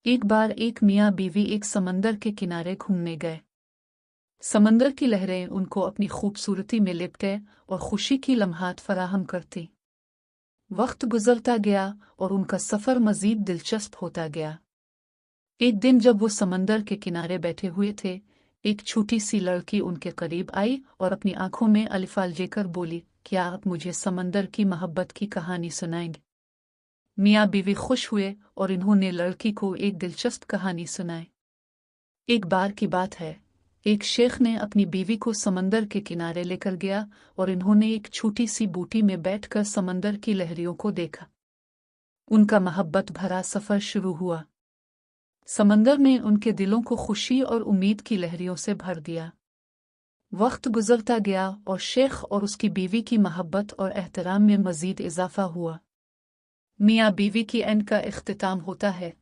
एक बार एक मियाँ बीवी एक समंदर के किनारे घूमने गए। समंदर की लहरें उनको अपनी खूबसूरती में लिपटे और खुशी की लम्हात फराहम करती। वक्त गुजरता गया और उनका सफ़र मज़ीद दिलचस्प होता गया। एक दिन जब वो समंदर के किनारे बैठे हुए थे, एक छोटी सी लड़की उनके करीब आई और अपनी आंखों में अलिफाल लेकर बोली, क्या आप मुझे समंदर की मोहब्बत की कहानी सुनाएंगे? मियाँ बीवी खुश हुए और इन्होंने लड़की को एक दिलचस्प कहानी सुनाई। एक बार की बात है, एक शेख ने अपनी बीवी को समंदर के किनारे लेकर गया और इन्होंने एक छोटी सी बूटी में बैठकर समंदर की लहरियों को देखा। उनका मोहब्बत भरा सफ़र शुरू हुआ। समंदर ने उनके दिलों को खुशी और उम्मीद की लहरियों से भर दिया। वक्त गुजरता गया और शेख और उसकी बीवी की मोहब्बत और एहतराम में मज़ीद इजाफा हुआ। मियाँ बीवी की एंड का इख्तिताम होता है।